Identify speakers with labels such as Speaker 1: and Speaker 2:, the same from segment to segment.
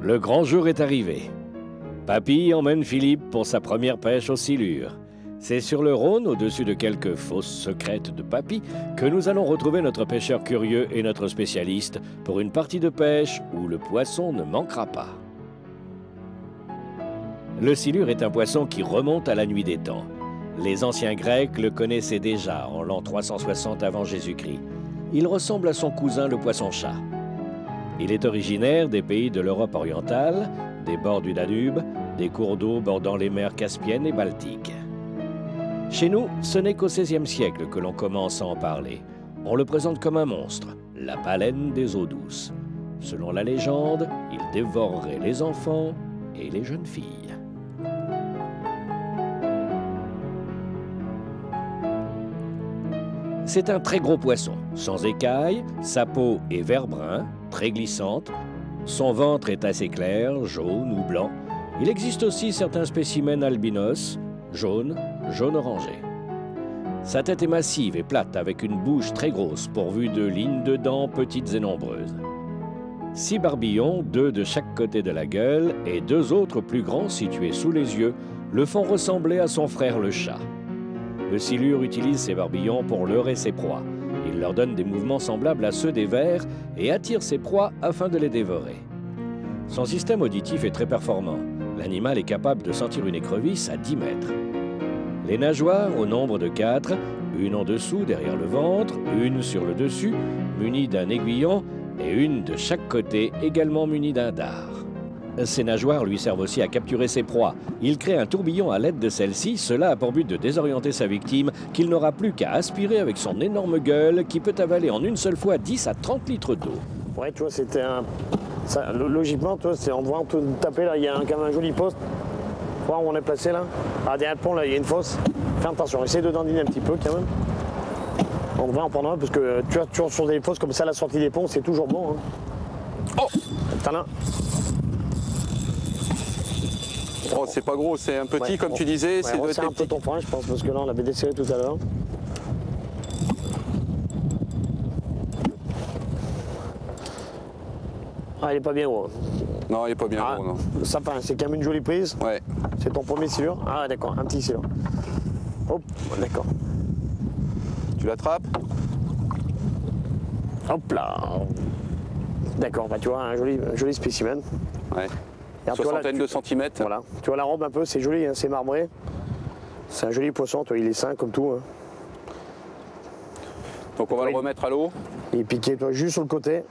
Speaker 1: Le grand jour est arrivé. Papy emmène Philippe pour sa première pêche aux silures. C'est sur le Rhône, au-dessus de quelques fosses secrètes de Papy, que nous allons retrouver notre pêcheur curieux et notre spécialiste pour une partie de pêche où le poisson ne manquera pas. Le silure est un poisson qui remonte à la nuit des temps. Les anciens Grecs le connaissaient déjà en l'an 360 avant Jésus-Christ. Il ressemble à son cousin le poisson-chat. Il est originaire des pays de l'Europe orientale, des bords du Danube, des cours d'eau bordant les mers Caspiennes et Baltiques. Chez nous, ce n'est qu'au XVIe siècle que l'on commence à en parler. On le présente comme un monstre, la baleine des eaux douces. Selon la légende, il dévorerait les enfants et les jeunes filles. C'est un très gros poisson, sans écailles, sa peau est vert brun, très glissante. Son ventre est assez clair, jaune ou blanc. Il existe aussi certains spécimens albinos, jaune orangé. Sa tête est massive et plate avec une bouche très grosse pourvue de lignes de dents petites et nombreuses. 6 barbillons, 2 de chaque côté de la gueule et 2 autres plus grands situés sous les yeux, le font ressembler à son frère le chat. Le silure utilise ses barbillons pour leurrer ses proies. Il leur donne des mouvements semblables à ceux des vers et attire ses proies afin de les dévorer. Son système auditif est très performant. L'animal est capable de sentir une écrevisse à 10 mètres. Les nageoires, au nombre de 4, une en dessous derrière le ventre, une sur le dessus, munies d'un aiguillon, et une de chaque côté, également munies d'un dard. Ces nageoires lui servent aussi à capturer ses proies. Il crée un tourbillon à l'aide de celle-ci, cela a pour but de désorienter sa victime, qu'il n'aura plus qu'à aspirer avec son énorme gueule qui peut avaler en une seule fois 10 à 30 litres d'eau.
Speaker 2: Ouais, tu vois, c'était un... Ça, logiquement, toi, c'est en voyant tout taper, là, il y a quand même un joli poste. Voir où on est placé, là. Ah, derrière le pont, là, il y a une fosse. Fais attention, essaye de dandiner un petit peu, quand même. On va en prendre un, parce que tu vois, toujours sur des fosses comme ça, à la sortie des ponts, c'est toujours bon. Hein. Oh, t'en as.
Speaker 3: Oh, c'est pas gros, c'est un petit, ouais, comme tu disais.
Speaker 2: Ouais, c'est un peu ton frein, je pense, parce que là, on l'avait desserré tout à l'heure. Ah, il est pas bien gros.
Speaker 3: Non, il est pas bien gros, non.
Speaker 2: Ça, c'est quand même une jolie prise.
Speaker 3: Ouais.
Speaker 2: C'est ton premier silure. Ah, d'accord, un petit silure. Hop, d'accord.
Speaker 3: Tu l'attrapes?
Speaker 2: Hop là. D'accord, bah tu vois, un joli spécimen.
Speaker 3: Ouais.
Speaker 2: Alors,
Speaker 3: soixantaine de centimètres.
Speaker 2: Voilà. Tu vois la robe un peu, c'est joli, hein, c'est marbré. C'est un joli poisson, toi, il est sain comme tout. Hein.
Speaker 3: Donc on va le remettre à l'eau.
Speaker 2: Et piquer, toi, juste sur le côté.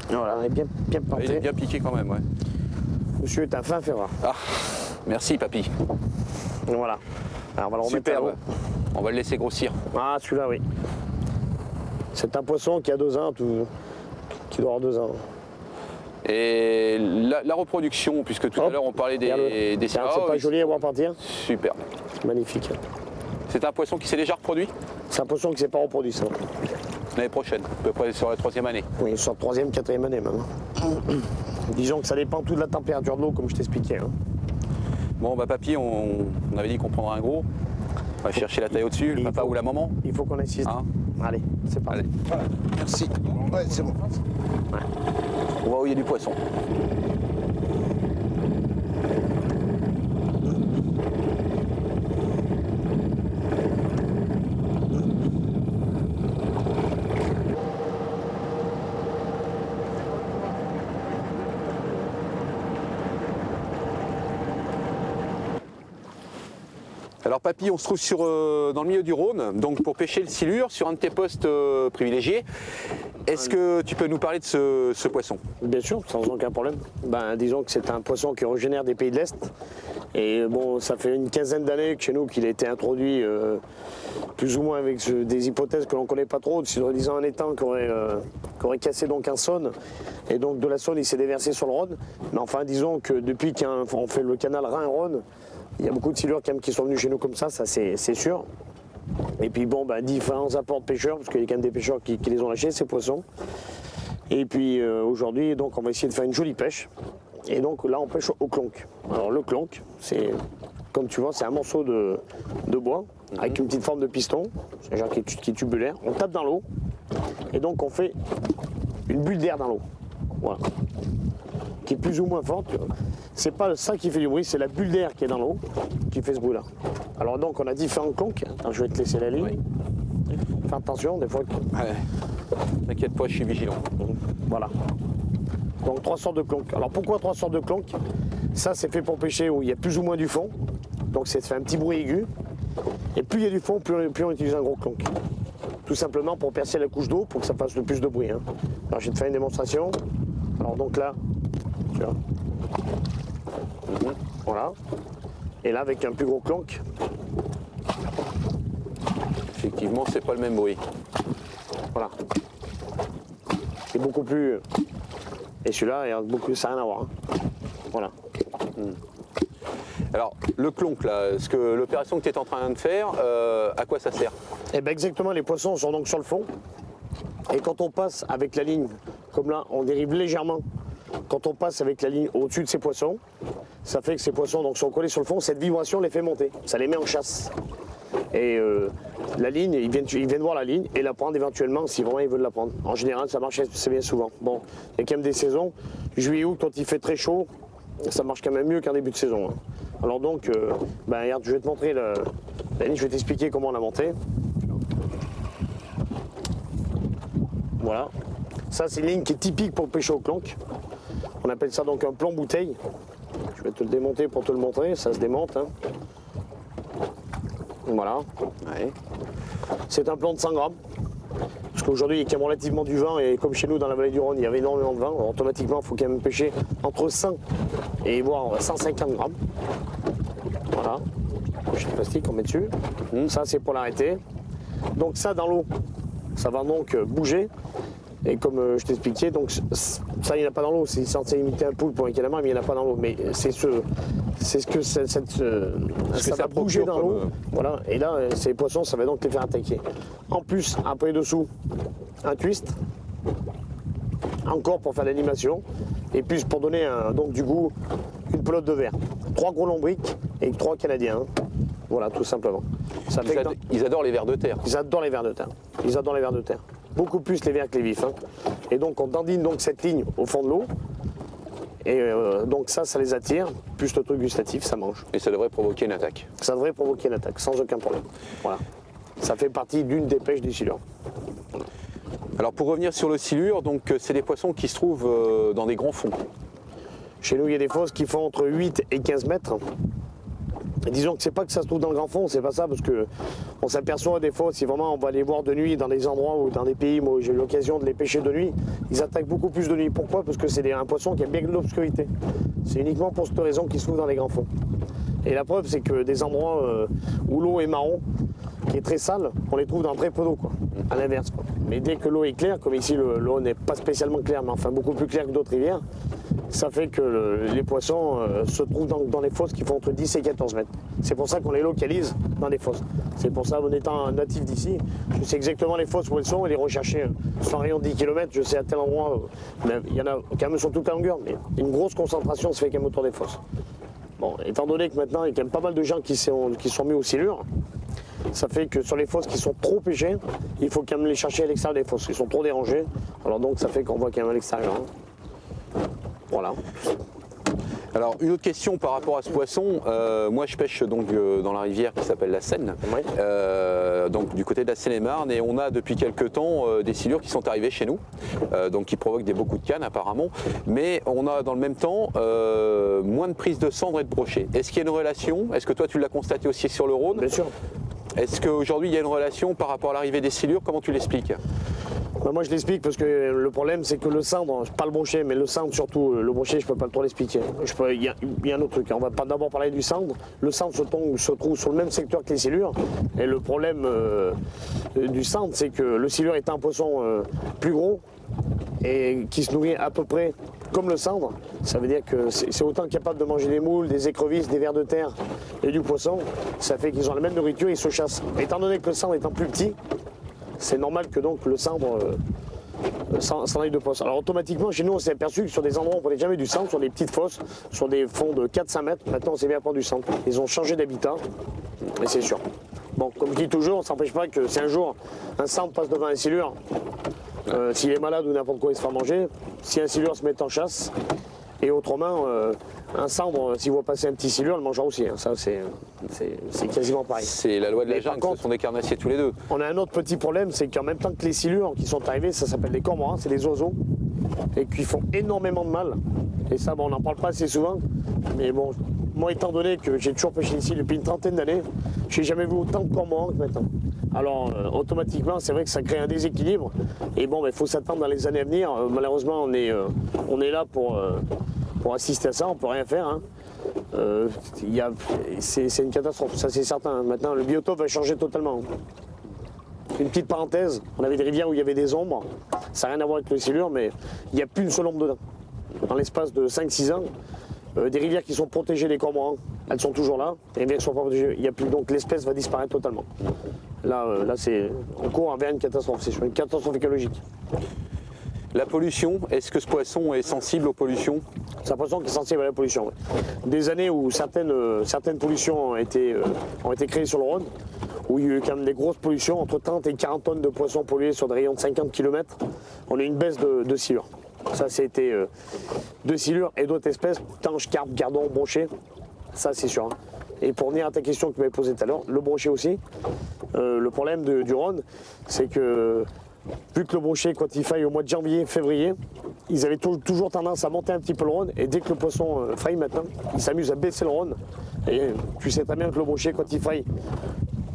Speaker 2: Voilà, on est bien porté.
Speaker 3: Il est bien piqué quand même, ouais.
Speaker 2: Monsieur est un fin ferreur.
Speaker 3: Ah, merci papy.
Speaker 2: Voilà. Alors on va le remettre à l'eau.
Speaker 3: Superbe. On va le laisser grossir.
Speaker 2: Ah, celui-là, oui. C'est un poisson qui a 2 ans, qui doit avoir 2 ans.
Speaker 3: Et la reproduction, puisque tout à l'heure on parlait des silures.
Speaker 2: C'est pas joli à voir partir.
Speaker 3: Super.
Speaker 2: Magnifique.
Speaker 3: C'est un poisson qui s'est déjà reproduit?
Speaker 2: C'est un poisson qui ne s'est pas reproduit, ça.
Speaker 3: L'année prochaine, à peu près sur la 3e année.
Speaker 2: Oui, sur la 3e, 4e année même. Disons que ça dépend tout de la température de l'eau, comme je t'expliquais. Hein.
Speaker 3: Bon, bah papy, on avait dit qu'on prendrait un gros. On va chercher la taille au-dessus, le papa ou la maman.
Speaker 2: Il faut qu'on insiste.
Speaker 3: Hein?
Speaker 2: Allez, c'est parti.
Speaker 3: Voilà. Merci.
Speaker 2: Ouais, c'est bon.
Speaker 3: Ouais. On voit où il y a du poisson. Alors papy, on se trouve dans le milieu du Rhône, donc pour pêcher le silure, sur un de tes postes privilégiés. Est-ce que tu peux nous parler de ce poisson?
Speaker 2: Bien sûr, sans aucun problème. Ben, disons que c'est un poisson qui est originaire des pays de l'Est. Et bon, ça fait une quinzaine d'années que chez nous qu'il a été introduit plus ou moins avec des hypothèses que l'on ne connaît pas trop, disant un étang qui aurait cassé donc un Saône. Et donc de la Saône, il s'est déversé sur le Rhône. Mais enfin, disons que depuis qu'on fait le canal Rhin-Rhône, il y a beaucoup de silures quand même qui sont venus chez nous comme ça c'est sûr. Et puis bon, ben, différents apports de pêcheurs, parce qu'il y a quand même des pêcheurs qui les ont lâchés, ces poissons. Et puis aujourd'hui, on va essayer de faire une jolie pêche. Et donc là, on pêche au clonk. Alors le clonk, c'est comme tu vois, c'est un morceau de bois avec une petite forme de piston, genre qui est tubulaire. On tape dans l'eau et donc on fait une bulle d'air dans l'eau. Voilà. Qui est plus ou moins forte. C'est pas ça qui fait du bruit, c'est la bulle d'air qui est dans l'eau qui fait ce bruit-là. Alors donc on a différents clonks. Alors, je vais te laisser la ligne. Oui. Fais attention, des fois.
Speaker 3: Ouais. T'inquiète pas, je suis vigilant.
Speaker 2: Voilà. Donc 3 sortes de clonks. Alors pourquoi 3 sortes de clonks? Ça c'est fait pour pêcher où il y a plus ou moins du fond. Donc ça fait un petit bruit aigu. Et plus il y a du fond, plus on utilise un gros clonk. Tout simplement pour percer la couche d'eau pour que ça fasse le plus de bruit. Hein. Alors je vais te faire une démonstration. Alors donc là, tu vois. Voilà. Et là avec un plus gros clonk.
Speaker 3: Effectivement, c'est pas le même bruit.
Speaker 2: Voilà. C'est beaucoup plus. Et celui-là, ça n'a rien à voir. Hein. Voilà.
Speaker 3: Alors, le clonk, là, l'opération que tu es en train de faire, à quoi ça sert?
Speaker 2: Eh bien exactement, les poissons sont donc sur le fond. Et quand on passe avec la ligne, comme là, on dérive légèrement. Quand on passe avec la ligne au-dessus de ces poissons, ça fait que ces poissons donc, sont collés sur le fond. Cette vibration les fait monter. Ça les met en chasse. Et la ligne, ils viennent voir la ligne et la prendre éventuellement si vraiment ils veulent la prendre. En général, ça marche assez bien souvent. Bon, il y a quand même des saisons. Juillet, août, quand il fait très chaud, ça marche quand même mieux qu'en début de saison. Hein. Alors donc, regarde, je vais te montrer la ligne, je vais t'expliquer comment on l'a montée. Voilà. Ça, c'est une ligne qui est typique pour pêcher au clonk. On appelle ça donc un plomb bouteille. Je vais te le démonter pour te le montrer, ça se démonte. Hein. Voilà. Ouais. C'est un plomb de 100 grammes. Parce qu'aujourd'hui, il y a quand même relativement du vent et comme chez nous dans la vallée du Rhône, il y avait énormément de vent. Alors, automatiquement, il faut quand même pêcher entre 100 et voire 150 grammes. Voilà. Pochette de plastique, on met dessus. Ça, c'est pour l'arrêter. Donc ça, dans l'eau, ça va donc bouger. Et comme je t'expliquais, donc ça, il n'y en a pas dans l'eau. C'est censé imiter un poulpe pour un calamar, mais il n'y en a pas dans l'eau. Mais c'est ce que ça va bouger dans l'eau. Voilà. Et là, ces poissons, ça va donc les faire attaquer. En plus, après dessous, un twist. Encore pour faire l'animation. Et puis pour donner donc du goût, une pelote de verre. 3 gros lombrics et 3 canadiens. Voilà, tout simplement. Ça fait
Speaker 3: ils adorent les vers de terre.
Speaker 2: Ils adorent les vers de terre. Ils adorent les vers de terre. Beaucoup plus les vers que les vifs. Hein. Et donc on dandine donc cette ligne au fond de l'eau. Et donc ça les attire. Plus le truc gustatif, ça mange.
Speaker 3: Et ça devrait provoquer une attaque.
Speaker 2: Ça devrait provoquer une attaque, sans aucun problème. Voilà. Ça fait partie d'une des pêches du silure.
Speaker 3: Alors pour revenir sur le silure, donc c'est des poissons qui se trouvent dans des grands fonds.
Speaker 2: Chez nous, il y a des fosses qui font entre 8 et 15 mètres. Et disons que c'est pas que ça se trouve dans le grand fond, c'est pas ça, parce que on s'aperçoit des fois, si vraiment on va les voir de nuit dans des endroits ou dans des pays, moi j'ai eu l'occasion de les pêcher de nuit, ils attaquent beaucoup plus de nuit. Pourquoi? Parce que c'est un poisson qui aime bien de l'obscurité. C'est uniquement pour cette raison qu'il se trouve dans les grands fonds. Et la preuve, c'est que des endroits où l'eau est marron, qui est très sale, on les trouve dans très peu d'eau, quoi. À l'inverse, quoi. Mais dès que l'eau est claire, comme ici l'eau n'est pas spécialement claire, mais enfin beaucoup plus claire que d'autres rivières, ça fait que les poissons se trouvent dans les fosses qui font entre 10 et 14 mètres. C'est pour ça qu'on les localise dans des fosses. C'est pour ça, en étant un natif d'ici, je sais exactement les fosses où elles sont et les rechercher sur un rayon de 10 km. Je sais à tel endroit, il y en a quand même sur toute la longueur, mais une grosse concentration se fait quand même autour des fosses. Bon, étant donné que maintenant il y a quand même pas mal de gens qui sont mis au silure, ça fait que sur les fosses qui sont trop pêchées, il faut quand même les chercher à l'extérieur des fosses. Ils sont trop dérangés, alors donc ça fait qu'on voit quand même à l'extérieur. Hein. Voilà.
Speaker 3: Alors une autre question par rapport à ce poisson, moi je pêche donc dans la rivière qui s'appelle la Seine,
Speaker 2: Oui.
Speaker 3: donc du côté de la Seine-et-Marne, et on a depuis quelques temps des silures qui sont arrivées chez nous, donc qui provoquent beaucoup de cannes apparemment, mais on a dans le même temps moins de prise de cendre et de brochet. Est-ce qu'il y a une relation? Est-ce que toi tu l'as constaté aussi sur le Rhône?
Speaker 2: Bien sûr.
Speaker 3: Est-ce qu'aujourd'hui il y a une relation par rapport à l'arrivée des silures? Comment tu l'expliques?
Speaker 2: Ben moi je l'explique parce que le problème c'est que le cendre, pas le brochet, mais le cendre surtout, le brochet je peux pas trop l'expliquer. Il y a un autre truc, on va pas d'abord parler du cendre. Le cendre se trouve sur le même secteur que les silures. Et le problème du cendre c'est que le silure est un poisson plus gros et qui se nourrit à peu près comme le cendre. Ça veut dire que c'est autant capable de manger des moules, des écrevisses, des vers de terre et du poisson. Ça fait qu'ils ont la même nourriture, ils se chassent. Étant donné que le cendre étant plus petit, c'est normal que donc le cendre cendrier de poisson. Alors automatiquement, chez nous, on s'est aperçu que sur des endroits où on ne prenait jamais du centre, sur des petites fosses, sur des fonds de 4-5 mètres, maintenant on s'est mis à prendre du centre. Ils ont changé d'habitat, et c'est sûr. Bon, comme je dis toujours, ça n'empêche pas que si un jour un centre passe devant un silure, s'il est malade ou n'importe quoi, il se fera manger. Si un silure se met en chasse, et autrement, un cendre, s'il voit passer un petit silure, il le mangera aussi. Hein. Ça, c'est quasiment pareil.
Speaker 3: C'est la loi de la jungle, ce sont des carnassiers tous les deux.
Speaker 2: On a un autre petit problème, c'est qu'en même temps que les silures qui sont arrivés, ça s'appelle des cormorans, c'est des oiseaux, et qui font énormément de mal. Et ça, bon, on n'en parle pas assez souvent, mais bon, moi, étant donné que j'ai toujours pêché ici depuis une trentaine d'années, je n'ai jamais vu autant de cormorans que maintenant. Alors, automatiquement, c'est vrai que ça crée un déséquilibre, et bon, il faut s'attendre dans les années à venir. Malheureusement, on est là pour assister à ça, on ne peut rien faire. Hein. C'est une catastrophe, ça c'est certain. Maintenant, le biotope va changer totalement. Une petite parenthèse, on avait des rivières où il y avait des ombres, ça n'a rien à voir avec le silure, mais il n'y a plus une seule ombre dedans. Dans l'espace de 5-6 ans, des rivières qui sont protégées des cormorans, elles sont toujours là, des rivières qui sont pas protégées, il n'y a plus, donc l'espèce va disparaître totalement. Là on court vers une catastrophe, c'est une catastrophe écologique.
Speaker 3: La pollution, est-ce que ce poisson est sensible aux pollutions?
Speaker 2: C'est un poisson qui est sensible à la pollution. Ouais. Des années où certaines pollutions ont été créées sur le Rhône, où il y a eu quand même des grosses pollutions, entre 30 et 40 tonnes de poissons pollués sur des rayons de 50 km, on a eu une baisse de silures. Ça, c'était de silures et d'autres espèces, tanches, carpes, gardons, brochets, ça c'est sûr. Hein. Et pour revenir à ta question que tu m'avais posée tout à l'heure, le brochet aussi, le problème du Rhône, c'est que vu que le brochet, quand il faille au mois de janvier, février, ils avaient toujours tendance à monter un petit peu le Rhône, et dès que le poisson faille maintenant, il s'amuse à baisser le Rhône. Et tu sais très bien que le brochet, quand il faille,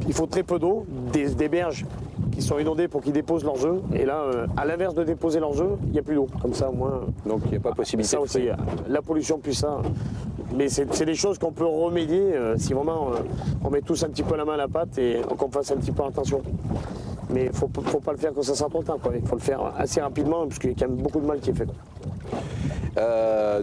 Speaker 2: il faut très peu d'eau, des berges qui sont inondées pour qu'ils déposent leurs œufs. Et là, à l'inverse de déposer leurs œufs, il n'y a plus d'eau. Comme ça, au moins.
Speaker 3: Donc il n'y a pas possibilité.
Speaker 2: Ça aussi, la pollution plus ça. Mais c'est des choses qu'on peut remédier si vraiment on met tous un petit peu la main à la pâte et qu'on fasse un petit peu attention. Mais il ne faut pas le faire quand ça sera trop tard. Il faut le faire assez rapidement parce qu'il y a quand même beaucoup de mal qui est fait.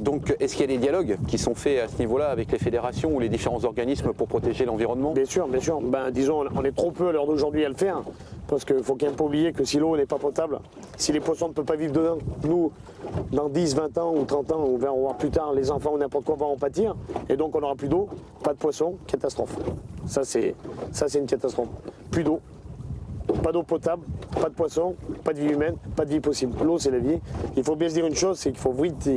Speaker 3: Donc, est-ce qu'il y a des dialogues qui sont faits à ce niveau-là avec les fédérations ou les différents organismes pour protéger l'environnement?
Speaker 2: Bien sûr, bien sûr. Ben, disons, on est trop peu à l'heure d'aujourd'hui à le faire, parce qu'il faut quand même pas oublier que si l'eau n'est pas potable, si les poissons ne peuvent pas vivre dedans, nous, dans 10, 20 ans ou 30 ans, on va voir plus tard, les enfants ou n'importe quoi vont en pâtir, et donc on n'aura plus d'eau, pas de poissons, catastrophe. Ça c'est une catastrophe. Plus d'eau. Pas d'eau potable, pas de poisson, pas de vie humaine, pas de vie possible. L'eau, c'est la vie. Il faut bien se dire une chose, c'est qu'il faut vite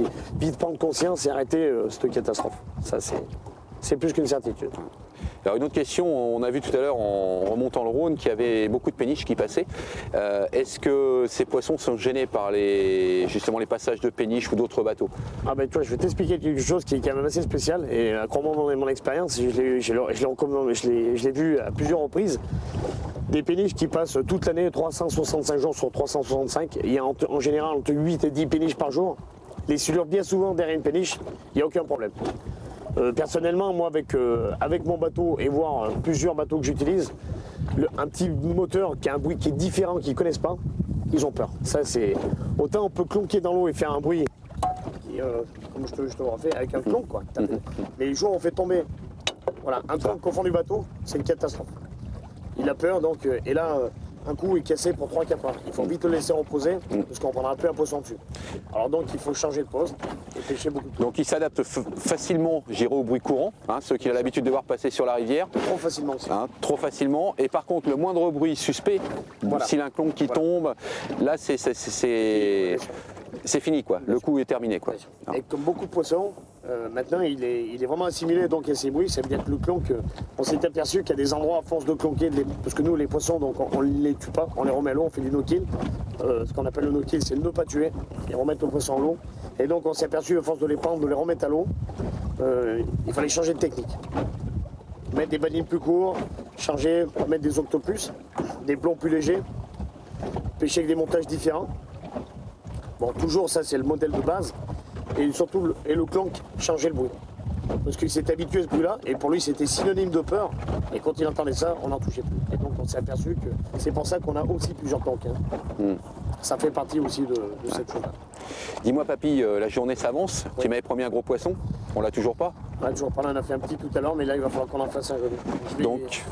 Speaker 2: prendre conscience et arrêter cette catastrophe. Ça, c'est plus qu'une certitude.
Speaker 3: Alors une autre question, on a vu tout à l'heure en remontant le Rhône qu'il y avait beaucoup de péniches qui passaient. Est-ce que ces poissons sont gênés par justement les passages de péniches ou d'autres bateaux?
Speaker 2: Ah ben toi, je vais t'expliquer quelque chose qui est quand même assez spécial, et crois-moi, mon expérience, je l'ai vu à plusieurs reprises. Des péniches qui passent toute l'année, 365 jours sur 365. Il y a en général entre 8 et 10 péniches par jour. Les silures, bien souvent, derrière une péniche, il n'y a aucun problème. Personnellement, moi, avec mon bateau et voire plusieurs bateaux que j'utilise, un petit moteur qui a un bruit qui est différent, qu'ils ne connaissent pas, ils ont peur. Ça, c'est... Autant on peut clonquer dans l'eau et faire un bruit, comme je te le refais, avec un clonk, quoi. Mais les jours où on fait tomber un clonk au fond du bateau, c'est une catastrophe. Il a peur, donc, et là, un coup est cassé pour 3-4 heures. Il faut vite le laisser reposer, parce qu'on prendra plus un poisson dessus. Alors donc, il faut changer de poste et pêcher beaucoup plus.
Speaker 3: Donc il s'adapte facilement, j'irai au bruit courant, ceux qui ont l'habitude de voir passer sur la rivière.
Speaker 2: Trop facilement aussi.
Speaker 3: Trop facilement. Et par contre, le moindre bruit suspect, s'il y a un clonk qui tombe, là, c'est fini, quoi. Le coup est terminé, quoi.
Speaker 2: Et comme beaucoup de poissons, maintenant il est vraiment assimilé, donc il y a ces bruits, ça veut dire que le clonk, on s'est aperçu qu'il y a des endroits à force de clonquer, parce que nous les poissons, donc on ne les tue pas, on les remet à l'eau, on fait du no-kill. Ce qu'on appelle le no-kill, c'est ne pas tuer et remettre le poisson à l'eau. Et donc on s'est aperçu à force de les prendre, de les remettre à l'eau, il fallait changer de technique. Mettre des banines plus courts, mettre des octopus, des plombs plus légers, pêcher avec des montages différents. Bon, toujours ça c'est le modèle de base, et surtout le clonk, changer le bruit. Parce qu'il s'est habitué à ce bruit-là, et pour lui c'était synonyme de peur, et quand il entendait ça, on n'en touchait plus. Et donc on s'est aperçu que c'est pour ça qu'on a aussi plusieurs clonks. Ça fait partie aussi de cette chose-là.
Speaker 3: Dis-moi papy, la journée s'avance, tu m'avais promis un gros poisson? On l'a toujours pas?
Speaker 2: Ouais, toujours pas, là on a fait un petit tout à l'heure, mais là il va falloir qu'on en fasse un joli.
Speaker 3: Donc,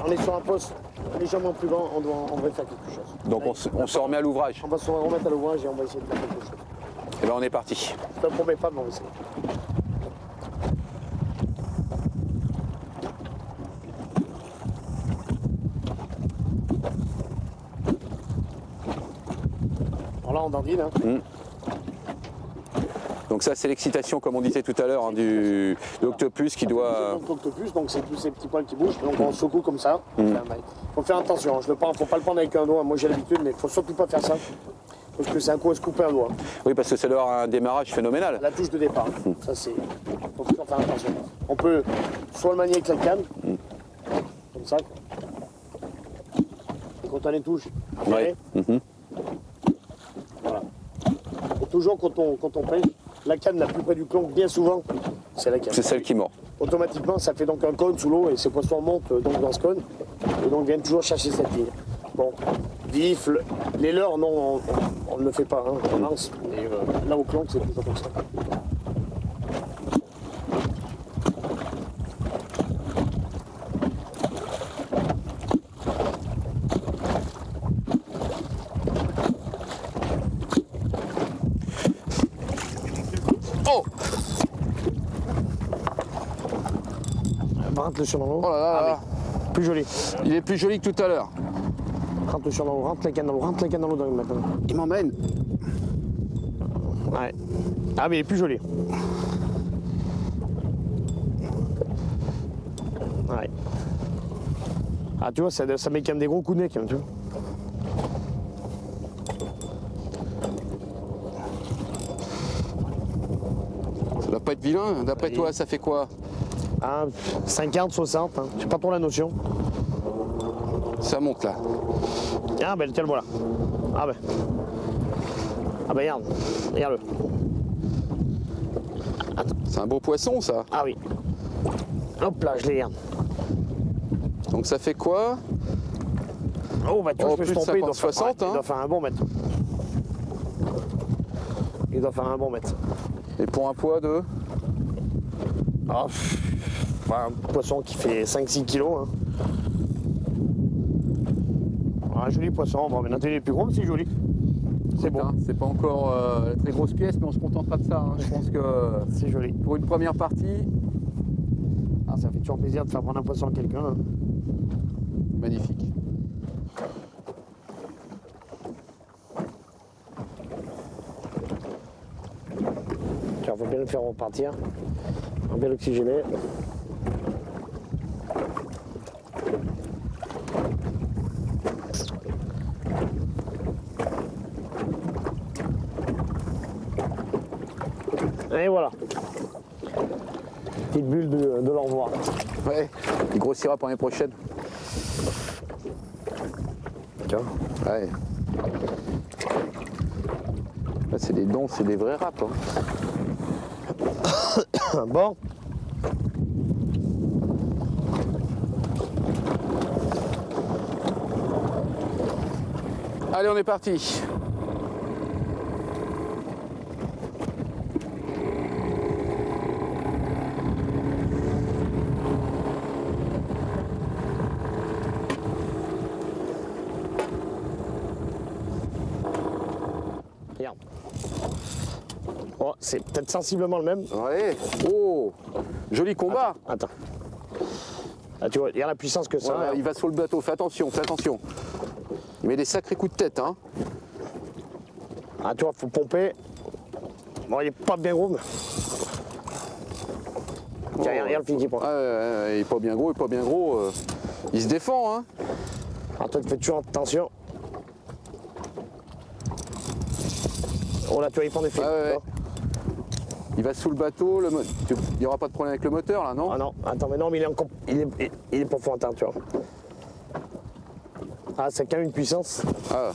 Speaker 2: on est sur un poste légèrement plus grand, on devrait faire quelque chose.
Speaker 3: donc
Speaker 2: Là,
Speaker 3: on se remet à l'ouvrage.
Speaker 2: On va se remettre à l'ouvrage et on va essayer de faire quelque chose.
Speaker 3: Et ben on est parti.
Speaker 2: Je te promets pas, mais on va essayer. Alors là on dandine, hein.
Speaker 3: Donc ça c'est l'excitation comme on disait tout à l'heure hein, de l'octopus qui doit...
Speaker 2: L'octopus, donc c'est tous ces petits poils qui bougent, donc on secoue comme ça. Faut faire attention, faut pas le prendre avec un doigt, moi j'ai l'habitude, mais faut surtout pas faire ça. Parce que c'est un coup à se couper un doigt.
Speaker 3: Oui, parce que ça doit avoir un démarrage phénoménal.
Speaker 2: La touche de départ, ça c'est... faut toujours faire attention. On peut soit le manier avec la canne, comme ça. Quand on les touche,
Speaker 3: Ouais.
Speaker 2: voilà. Et toujours quand on pêche, la canne la plus près du plomb, bien souvent, c'est la canne.
Speaker 3: C'est celle qui mord.
Speaker 2: Automatiquement, ça fait donc un cône sous l'eau et ces poissons montent donc dans ce cône et donc viennent toujours chercher cette ligne. Bon, vif, les leurres, non, on ne le fait pas, hein, on lance, mais là au plomb, c'est toujours comme ça.
Speaker 3: Oh!
Speaker 2: Rentre le sur dans l'eau.
Speaker 3: Oh là là là.
Speaker 2: Plus joli.
Speaker 3: Il est plus joli que tout à l'heure.
Speaker 2: Rentre le sur dans l'eau, rentre la canne dans l'eau, rentre la canne dans l'eau maintenant.
Speaker 3: Il m'emmène.
Speaker 2: Ouais. Ah mais il est plus joli. Ouais. Ah tu vois, ça met quand même des gros coups de nez quand même, tu vois.
Speaker 3: Ça doit pas être vilain. D'après toi, ça fait quoi?
Speaker 2: Ah, 50, 60, hein. J'ai pas trop la notion.
Speaker 3: Ça monte là.
Speaker 2: Ah ben tiens le voilà. Ah ben. Ah ben regarde. Regarde-le.
Speaker 3: C'est un beau poisson ça.
Speaker 2: Ah oui. Hop là, je les regarde.
Speaker 3: Donc ça fait quoi?
Speaker 2: Oh bah tu vois,
Speaker 3: Oh,
Speaker 2: je me suis
Speaker 3: plus de
Speaker 2: trompé,
Speaker 3: 50, 60,
Speaker 2: il
Speaker 3: hein.
Speaker 2: doit faire un bon mètre. Il doit faire un bon mètre.
Speaker 3: Et pour un poids de...
Speaker 2: Ah, un poisson qui fait 5-6 kilos. Hein. Un joli poisson, bon, maintenant il est plus gros, mais c'est joli. C'est bon.
Speaker 4: C'est pas encore la très grosse pièce, mais on se contentera de ça. Hein. Je pense que
Speaker 2: C'est joli.
Speaker 4: pour une première partie,
Speaker 2: Ah, ça fait toujours plaisir de faire prendre un poisson à quelqu'un. Hein.
Speaker 4: magnifique.
Speaker 2: Tiens, faut bien le faire repartir. Faut bien l'oxygéner. Et voilà. Petite bulle de l'au revoir.
Speaker 3: Ouais, il grossira pour l'année prochaine.
Speaker 2: Tiens.
Speaker 3: Ouais. Là, c'est des dons, c'est des vrais râpes. Hein.
Speaker 2: Bon.
Speaker 3: Allez, on est parti.
Speaker 2: Regarde. Oh, c'est peut-être sensiblement le même.
Speaker 3: Ouais. Oh, joli combat.
Speaker 2: Attends. Ah, tu vois, regarde la puissance que ça
Speaker 3: Ouais,
Speaker 2: a.
Speaker 3: il va sur le bateau, fais attention, fais attention. Il met des sacrés coups de tête. Hein.
Speaker 2: Ah, tu vois, faut pomper. Bon, il est pas bien gros, mais... Tiens, regarde le fil qui prend.
Speaker 3: Il est pas bien gros, il est pas bien gros. Il se défend. Hein.
Speaker 2: Alors toi, tu fais toujours attention. Oh là, tu vois, il prend des fils.
Speaker 3: Ouais. Il va sous le bateau, il n'y aura pas de problème avec le moteur là, non?
Speaker 2: Ah non, attends, mais non, mais il est encore... Il est profond, attends, tu vois. Ah, c'est quand même une puissance.
Speaker 3: Ah.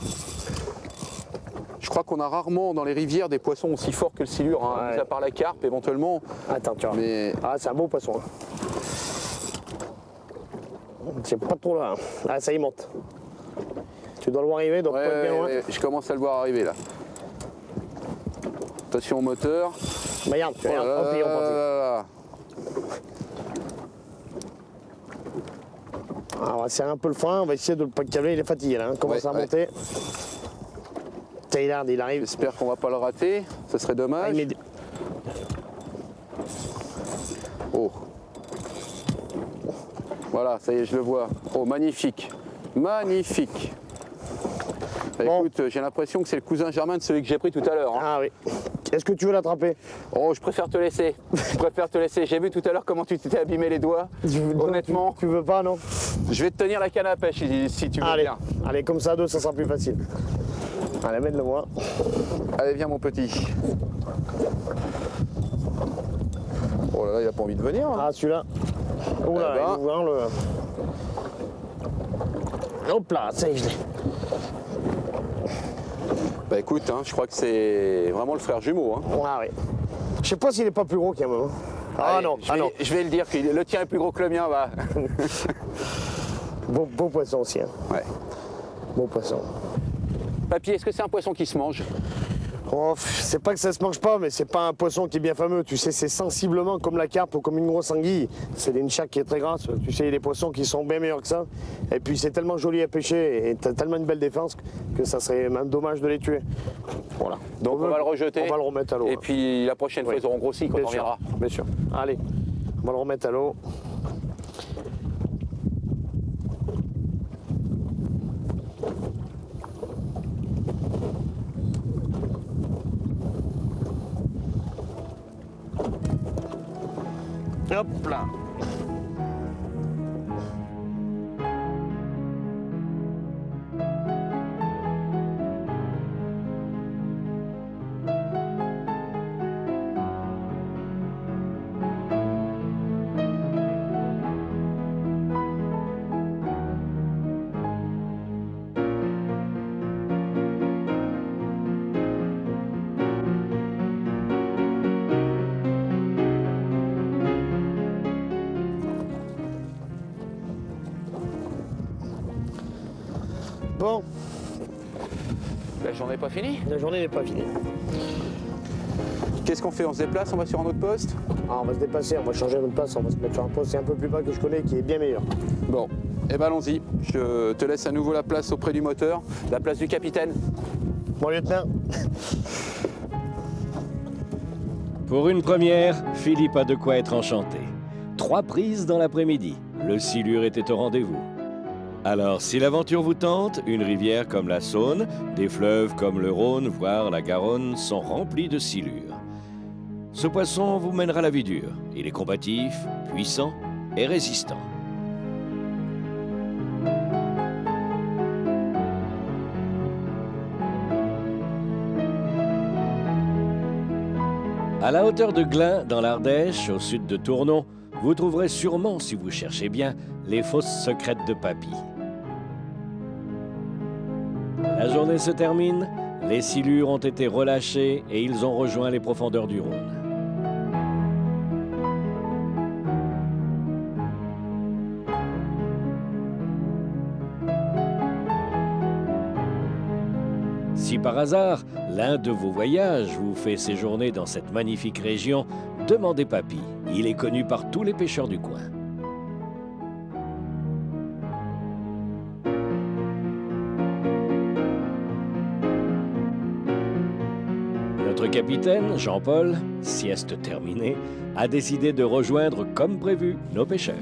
Speaker 3: Je crois qu'on a rarement dans les rivières des poissons aussi forts que le silure, hein,
Speaker 2: Ouais.
Speaker 3: mis à part la carpe éventuellement.
Speaker 2: Attends, tu vois.
Speaker 3: Mais
Speaker 2: Ah, c'est un beau poisson. Hein. C'est pas trop là. Hein. Ah, ça y monte. Tu dois le voir arriver, donc pas être bien loin.
Speaker 3: je commence à le voir arriver là. Attention au moteur.
Speaker 2: Regarde,
Speaker 3: Oh là
Speaker 2: hop, il est
Speaker 3: là
Speaker 2: reparti.
Speaker 3: là là.
Speaker 2: Alors, on va serrer un peu le frein, on va essayer de le pas câbler, il est fatigué là, hein. Commence
Speaker 3: Ouais,
Speaker 2: à monter. Taylor, il arrive.
Speaker 3: J'espère qu'on va pas le rater, ce serait dommage.
Speaker 2: Ah,
Speaker 3: Oh. Voilà, ça y est, je le vois. Oh, magnifique. Magnifique. Bah,
Speaker 2: Bon.
Speaker 3: écoute, j'ai l'impression que c'est le cousin germain de celui que j'ai pris tout à l'heure. Hein.
Speaker 2: Ah oui. Est-ce que tu veux l'attraper?
Speaker 3: Oh, je préfère te laisser. Je préfère te laisser. J'ai vu tout à l'heure comment tu t'étais abîmé les doigts. Honnêtement,
Speaker 2: Tu veux pas, non?
Speaker 3: je vais te tenir la canne à pêche si tu veux
Speaker 2: Allez,
Speaker 3: bien.
Speaker 2: allez, comme ça, à deux, ça sera plus facile. Allez, mets-le moi.
Speaker 3: Allez, viens mon petit. Oh là là, il a pas envie de venir. Hein.
Speaker 2: Ah, celui-là. Oh là,
Speaker 3: Eh ben.
Speaker 2: il ouvre le... Hop là, ça y est, je l'ai.
Speaker 3: Bah écoute, hein, je crois que c'est vraiment le frère jumeau. Hein.
Speaker 2: Ah oui. Je sais pas s'il est pas plus gros qu'il y a un moment. Ah
Speaker 3: Allez,
Speaker 2: non,
Speaker 3: je vais le dire, que le tien est plus gros que le mien. Va.
Speaker 2: Beau poisson aussi. Hein.
Speaker 3: Ouais.
Speaker 2: Beau poisson.
Speaker 3: Papy, est-ce que c'est un poisson qui se mange?
Speaker 2: Oh, c'est pas que ça se mange pas, mais c'est pas un poisson qui est bien fameux. Tu sais, c'est sensiblement comme la carpe ou comme une grosse anguille. C'est une chaque qui est très grasse. Tu sais, il y a des poissons qui sont bien meilleurs que ça. Et puis c'est tellement joli à pêcher et t'as tellement une belle défense que ça serait même dommage de les tuer. Voilà.
Speaker 3: Donc on va le rejeter.
Speaker 2: On va le remettre à l'eau.
Speaker 3: Et
Speaker 2: hein.
Speaker 3: puis la prochaine fois,
Speaker 2: Oui.
Speaker 3: ils auront grossi quand
Speaker 2: Bien
Speaker 3: on
Speaker 2: sûr,
Speaker 3: reviendra.
Speaker 2: bien sûr. Allez, on va le remettre à l'eau. Hop là. Bon,
Speaker 3: La journée n'est pas finie.
Speaker 2: la journée n'est pas finie.
Speaker 3: Qu'est-ce qu'on fait? On se déplace? On va sur un autre poste?
Speaker 2: Ah, on va se dépasser, on va changer de place, on va se mettre sur un poste un peu plus bas que je connais, qui est bien meilleur.
Speaker 3: Bon, eh ben allons-y. Je te laisse à nouveau la place auprès du moteur, la place du capitaine.
Speaker 2: Mon lieutenant.
Speaker 1: Pour une première, Philippe a de quoi être enchanté. 3 prises dans l'après-midi. Le silure était au rendez-vous. Alors, si l'aventure vous tente, une rivière comme la Saône, des fleuves comme le Rhône, voire la Garonne, sont remplis de silure. Ce poisson vous mènera la vie dure. Il est combatif, puissant et résistant. À la hauteur de Glun, dans l'Ardèche, au sud de Tournon, vous trouverez sûrement, si vous cherchez bien, les fosses secrètes de Papy. La journée se termine, les silures ont été relâchés et ils ont rejoint les profondeurs du Rhône. Si par hasard, l'un de vos voyages vous fait séjourner dans cette magnifique région, demandez Papy. Il est connu par tous les pêcheurs du coin. Notre capitaine, Jean-Paul, sieste terminée, a décidé de rejoindre comme prévu nos pêcheurs.